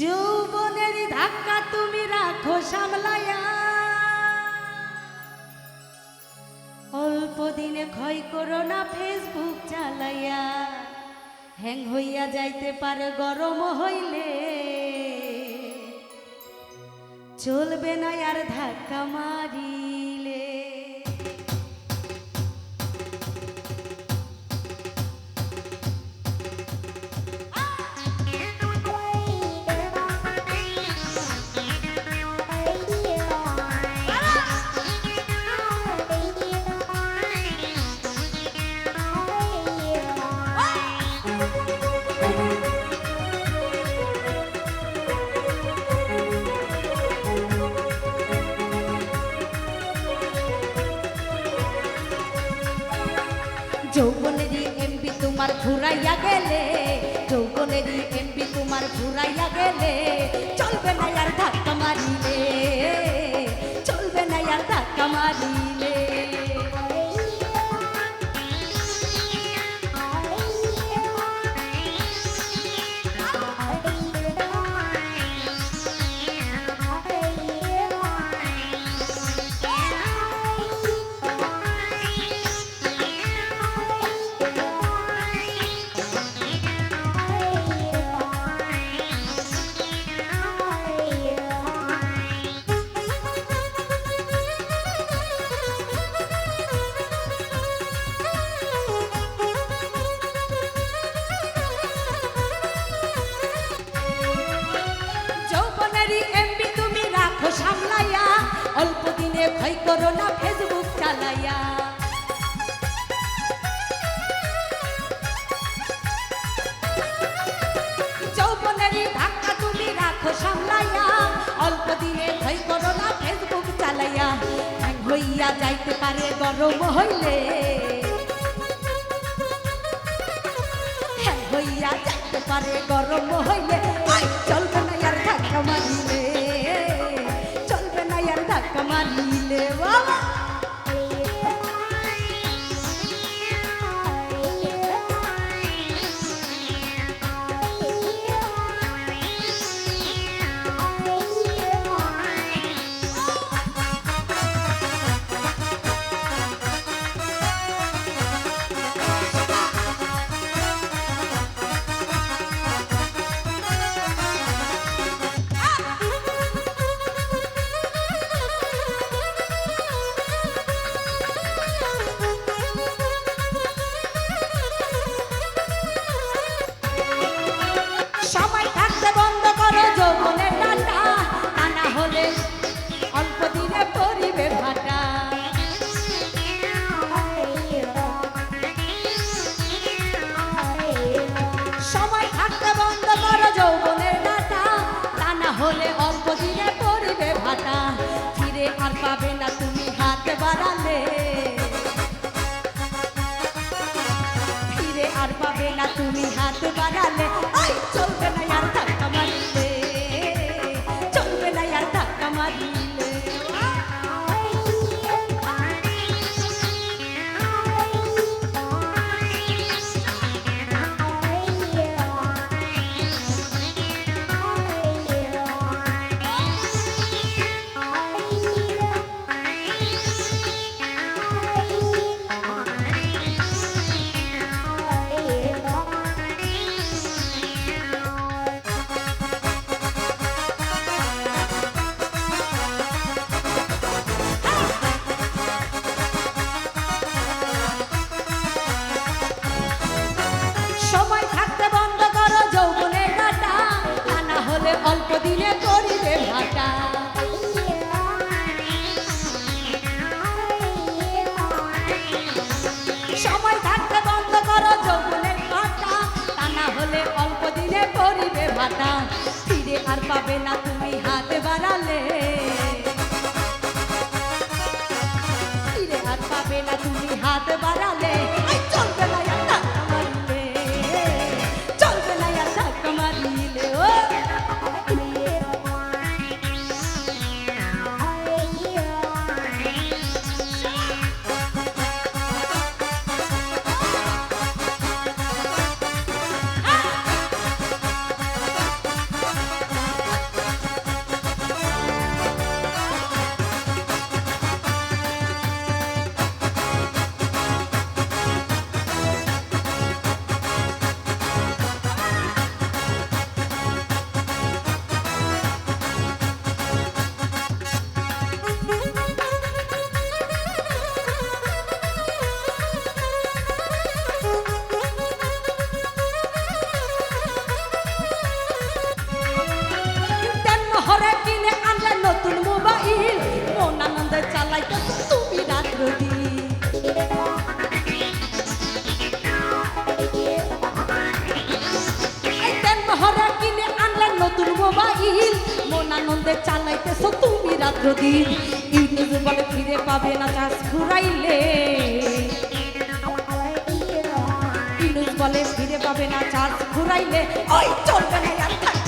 যৌবনের ধাক্কা তুমি রাখো সামলাইয়া, অল্প দিনে ক্ষয় করো না ফেসবুক চালাইয়া। হ্যাং হইয়া যাইতে পারে গরম হইলে, চলবে না আর ধাক্কা মারিলে। যৌবনেরই এমবি তোমার ঘুরাইয়া গেলে, যৌবনেরই এমবি তোমার ঘুরাইয়া গেলে, চলবে না আর ধাক্কা মারিলে, চলবে না আর ধাক্কা মারিলে। সামলাইয়া অল্প দিনে ক্ষয় করো না ফেসবুক চালাইয়া। যৌবনেরই ধাক্কা তুমি রাখো সামলাইয়া, অল্প দিনে ক্ষয় করো না ফেসবুক চালাইয়া। হ্যাং হইয়া যাইতে পারে গরম হইলে, হ্যাং হইয়া যাইতে পারে গরম হইলে, চলবে না আর ধাক্কা মারিলে, চলবে না আর ধাক্কা মারিলে। বাবা অল্প দিনে পরিবে ভাটা। সময় থাকতে বন্ধ করো যৌবনের ডাটা, তা না হলে অল্প দিনে পরিবে ভাটা। ফিরে আর পাবে না তুমি হাত বাড়ালে, ফিরে আর পাবে না তুমি হাত বাড়ালে, চলবে না আর ধাক্কা মারিলে, চলবে না আর ধাক্কা মারিলে। অল্প দিনে করিবে ভাটা। সময় থাকতে বন্ধ করো যৌবনের ভাটা, তা না হলে অল্প দিনে করিবে ভাটা। ফিরে আর পাবে না তুমি হাত বাড়ালে, ফিরে আর পাবে না তুমি হাত বাড়ালে, চলবে না আর ধাক্কা মারিলে, চলবে না আর ধাক্কা মারিলে। ও বহরে কিনে আনলে নতুন মোবাইল মন আনন্দে চালাইতেছ তুমি রাত্র দিন এই তেন বহরে কিনে আনলে নতুন মোবাইল মন আনন্দে চালাইতেছ তুমি রাত্র দিন ইউনিউজ বলে ফিরে পাবে না চার্জ ঘুরাইলে ইউনিউজ বলে ফিরে পাবে না চার্জ ঘুরাইলে ওই চলবে না আর